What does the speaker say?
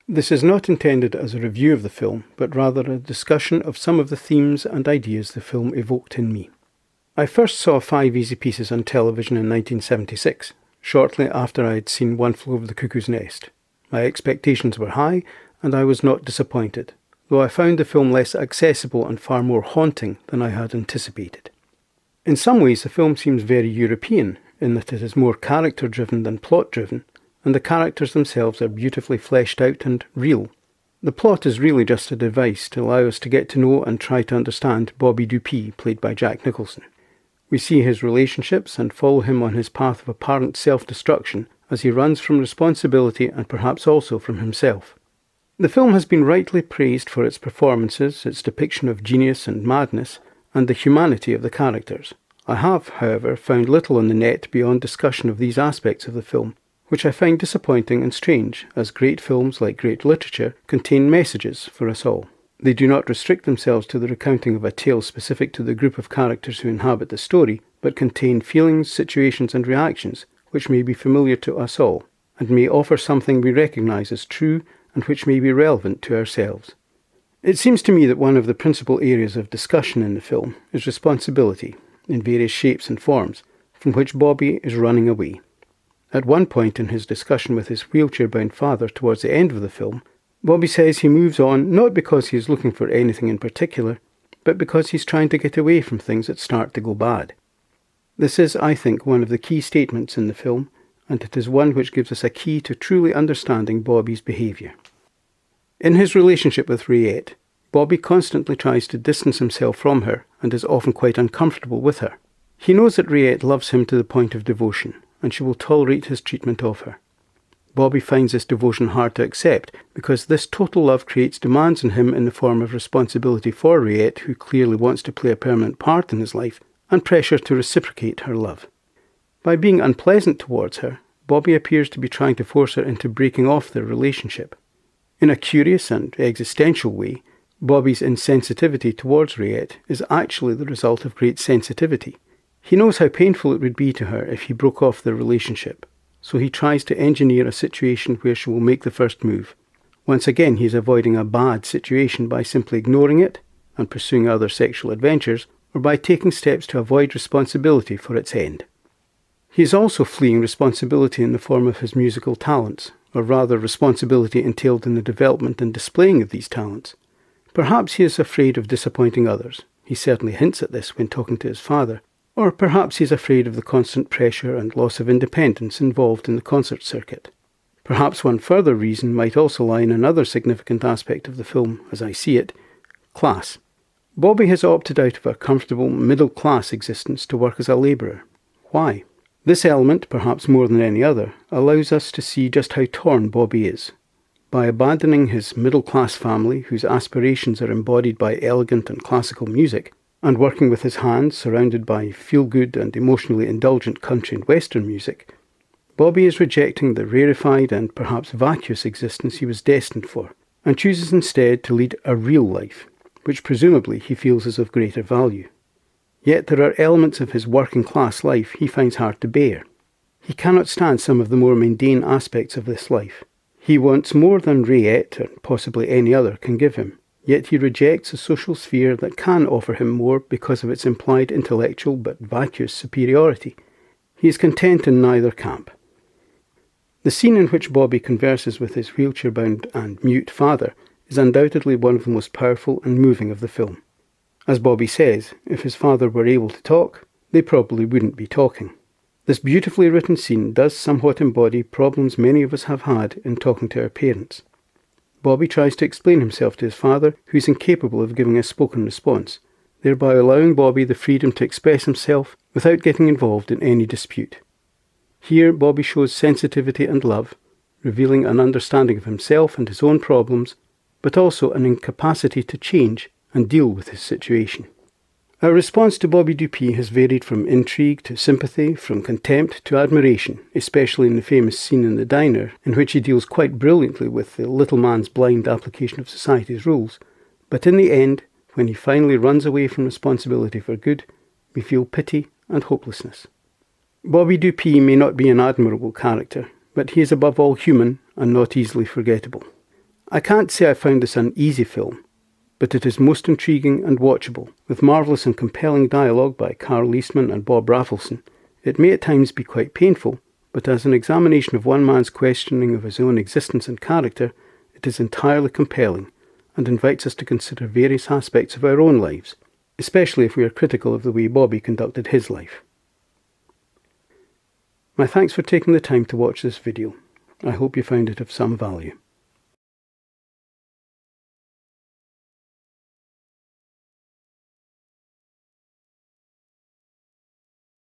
This is not intended as a review of the film, but rather a discussion of some of the themes and ideas the film evoked in me. I first saw Five Easy Pieces on television in 1976, shortly after I had seen One Flew Over the Cuckoo's Nest. My expectations were high, and I was not disappointed, though I found the film less accessible and far more haunting than I had anticipated. In some ways, the film seems very European, in that it is more character-driven than plot-driven, and the characters themselves are beautifully fleshed out and real. The plot is really just a device to allow us to get to know and try to understand Bobby Dupee, played by Jack Nicholson. We see his relationships and follow him on his path of apparent self-destruction as he runs from responsibility and perhaps also from himself. The film has been rightly praised for its performances, its depiction of genius and madness, and the humanity of the characters. I have, however, found little on the net beyond discussion of these aspects of the film, which I find disappointing and strange, as great films, like great literature, contain messages for us all. They do not restrict themselves to the recounting of a tale specific to the group of characters who inhabit the story, but contain feelings, situations and reactions which may be familiar to us all, and may offer something we recognise as true and which may be relevant to ourselves. It seems to me that one of the principal areas of discussion in the film is responsibility, in various shapes and forms, from which Bobby is running away. At one point in his discussion with his wheelchair-bound father towards the end of the film, Bobby says he moves on not because he is looking for anything in particular, but because he's trying to get away from things that start to go bad. This is, I think, one of the key statements in the film, and it is one which gives us a key to truly understanding Bobby's behaviour. In his relationship with Rayette, Bobby constantly tries to distance himself from her and is often quite uncomfortable with her. He knows that Rayette loves him to the point of devotion, and she will tolerate his treatment of her. Bobby finds this devotion hard to accept because this total love creates demands on him in the form of responsibility for Rayette, who clearly wants to play a permanent part in his life, and pressure to reciprocate her love. By being unpleasant towards her, Bobby appears to be trying to force her into breaking off their relationship. In a curious and existential way, Bobby's insensitivity towards Rayette is actually the result of great sensitivity. He knows how painful it would be to her if he broke off their relationship, so he tries to engineer a situation where she will make the first move. Once again, he is avoiding a bad situation by simply ignoring it and pursuing other sexual adventures, or by taking steps to avoid responsibility for its end. He is also fleeing responsibility in the form of his musical talents, or rather responsibility entailed in the development and displaying of these talents. Perhaps he is afraid of disappointing others. He certainly hints at this when talking to his father. Or perhaps he is afraid of the constant pressure and loss of independence involved in the concert circuit. Perhaps one further reason might also lie in another significant aspect of the film, as I see it: class. Bobby has opted out of a comfortable middle-class existence to work as a labourer. Why? This element, perhaps more than any other, allows us to see just how torn Bobby is. By abandoning his middle-class family, whose aspirations are embodied by elegant and classical music, and working with his hands surrounded by feel-good and emotionally indulgent country and western music, Bobby is rejecting the rarefied and perhaps vacuous existence he was destined for, and chooses instead to lead a real life, which presumably he feels is of greater value. Yet there are elements of his working-class life he finds hard to bear. He cannot stand some of the more mundane aspects of this life. He wants more than Rayette, and possibly any other, can give him. Yet he rejects a social sphere that can offer him more because of its implied intellectual but vacuous superiority. He is content in neither camp. The scene in which Bobby converses with his wheelchair-bound and mute father is undoubtedly one of the most powerful and moving of the film. As Bobby says, if his father were able to talk, they probably wouldn't be talking. This beautifully written scene does somewhat embody problems many of us have had in talking to our parents. Bobby tries to explain himself to his father, who is incapable of giving a spoken response, thereby allowing Bobby the freedom to express himself without getting involved in any dispute. Here, Bobby shows sensitivity and love, revealing an understanding of himself and his own problems, but also an incapacity to change and deal with his situation. Our response to Bobby Dupee has varied from intrigue to sympathy, from contempt to admiration, especially in the famous scene in the diner, in which he deals quite brilliantly with the little man's blind application of society's rules. But in the end, when he finally runs away from responsibility for good, we feel pity and hopelessness. Bobby Dupee may not be an admirable character, but he is above all human and not easily forgettable. I can't say I found this an easy film, but it is most intriguing and watchable. With marvellous and compelling dialogue by Carl Eastman and Bob Rafelson, it may at times be quite painful, but as an examination of one man's questioning of his own existence and character, it is entirely compelling and invites us to consider various aspects of our own lives, especially if we are critical of the way Bobby conducted his life. My thanks for taking the time to watch this video. I hope you found it of some value.